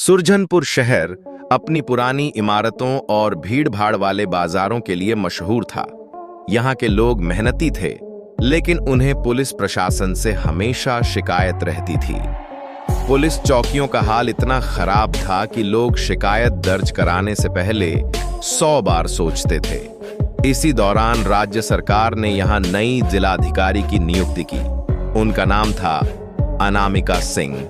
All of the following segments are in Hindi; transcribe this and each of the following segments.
सुरजनपुर शहर अपनी पुरानी इमारतों और भीड़-भाड़ वाले बाजारों के लिए मशहूर था। यहाँ के लोग मेहनती थे, लेकिन उन्हें पुलिस प्रशासन से हमेशा शिकायत रहती थी। पुलिस चौकियों का हाल इतना खराब था कि लोग शिकायत दर्ज कराने से पहले 100 बार सोचते थे। इसी दौरान राज्य सरकार ने यहाँ नई जिलाधिकारी की नियुक्ति की। उनका नाम था अनामिका सिंह।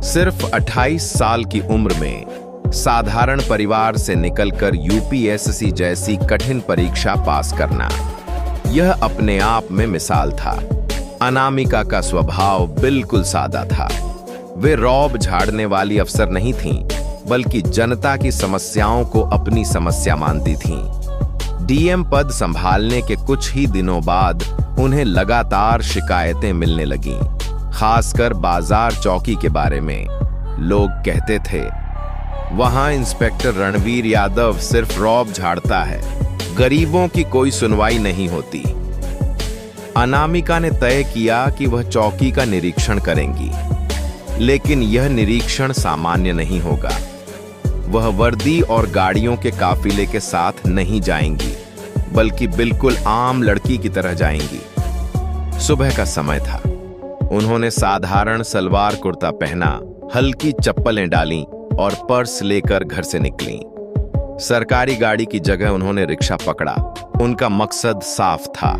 सिर्फ 28 साल की उम्र में साधारण परिवार से निकलकर यूपीएससी जैसी कठिन परीक्षा पास करना, यह अपने आप में मिसाल था। अनामिका का स्वभाव बिल्कुल सादा था। वे रौब झाड़ने वाली अफसर नहीं थीं, बल्कि जनता की समस्याओं को अपनी समस्या मानती थीं। डीएम पद संभालने के कुछ ही दिनों बाद उन्हें लगातार शिकायतें मिलने लगीं, खासकर बाजार चौकी के बारे में। लोग कहते थे, वहां इंस्पेक्टर रणवीर यादव सिर्फ रौब झाड़ता है, गरीबों की कोई सुनवाई नहीं होती। अनामिका ने तय किया कि वह चौकी का निरीक्षण करेंगी, लेकिन यह निरीक्षण सामान्य नहीं होगा। वह वर्दी और गाड़ियों के काफिले के साथ नहीं जाएंगी, बल्कि बिल्कुल आम लड़की की तरह जाएंगी। सुबह का समय था। उन्होंने साधारण सलवार कुर्ता पहना, हल्की चप्पलें डालीं और पर्स लेकर घर से निकलीं। सरकारी गाड़ी की जगह उन्होंने रिक्शा पकड़ा। उनका मकसद साफ था,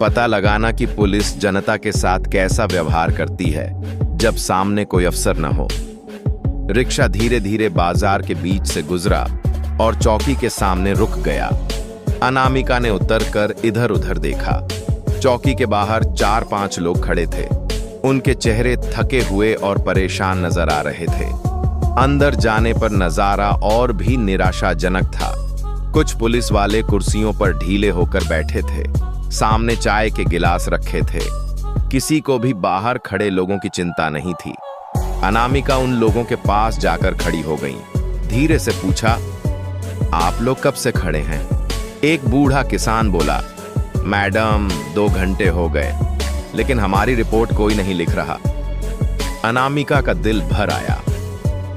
पता लगाना कि पुलिस जनता के साथ कैसा व्यवहार करती है जब सामने कोई अफसर न हो। रिक्शा धीरे धीरे बाजार के बीच से गुजरा और चौकी के सामने रुक गया। अनामिका ने उतरकर इधर उधर देखा। चौकी के बाहर 4-5 लोग खड़े थे। उनके चेहरे थके हुए और परेशान नजर आ रहे थे। अंदर जाने पर नजारा और भी निराशाजनक था। कुछ पुलिस वाले कुर्सियों पर ढीले होकर बैठे थे, सामने चाय के गिलास रखे थे। किसी को भी बाहर खड़े लोगों की चिंता नहीं थी। अनामिका उन लोगों के पास जाकर खड़ी हो गईं। धीरे से पूछा, आप लोग कब से खड़े हैं? एक बूढ़ा किसान बोला, मैडम 2 घंटे हो गए, लेकिन हमारी रिपोर्ट कोई नहीं लिख रहा। अनामिका का दिल भर आया।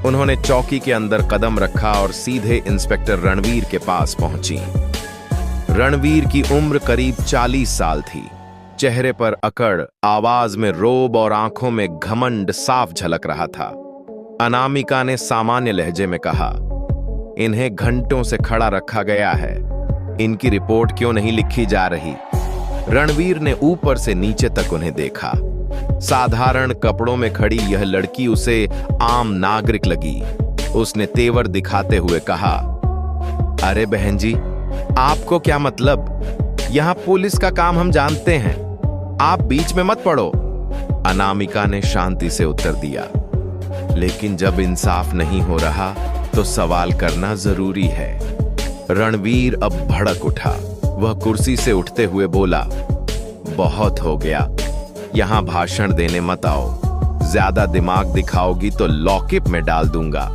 उन्होंने चौकी के अंदर कदम रखा और सीधे इंस्पेक्टर रणवीर के पास पहुंची। रणवीर की उम्र करीब 40 साल थी। चेहरे पर अकड़, आवाज में रोब और आंखों में घमंड साफ झलक रहा था। अनामिका ने सामान्य लहजे में कहा, इन्हें घंटों से खड़ा रखा गया है, इनकी रिपोर्ट क्यों नहीं लिखी जा रही? रणवीर ने ऊपर से नीचे तक उन्हें देखा। साधारण कपड़ों में खड़ी यह लड़की उसे आम नागरिक लगी। उसने तेवर दिखाते हुए कहा, अरे बहन जी, आपको क्या मतलब? यहां पुलिस का काम हम जानते हैं, आप बीच में मत पड़ो। अनामिका ने शांति से उत्तर दिया, लेकिन जब इंसाफ नहीं हो रहा तो सवाल करना जरूरी है। रणवीर अब भड़क उठा। वह कुर्सी से उठते हुए बोला, बहुत हो गया, यहां भाषण देने मत आओ। ज्यादा दिमाग दिखाओगी तो लॉकअप में डाल दूंगा।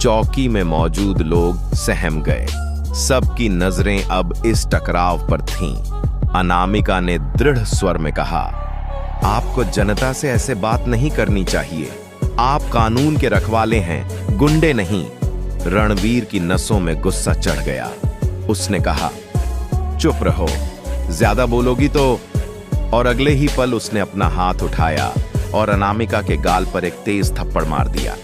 चौकी में मौजूद लोग सहम गए। सबकी नजरें अब इस टकराव पर थीं। अनामिका ने दृढ़ स्वर में कहा, आपको जनता से ऐसे बात नहीं करनी चाहिए। आप कानून के रखवाले हैं, गुंडे नहीं। रणवीर की नसों में गुस्सा चढ़ गया। उसने कहा, चुप रहो, ज्यादा बोलोगी तो। और अगले ही पल उसने अपना हाथ उठाया और अनामिका के गाल पर एक तेज थप्पड़ मार दिया।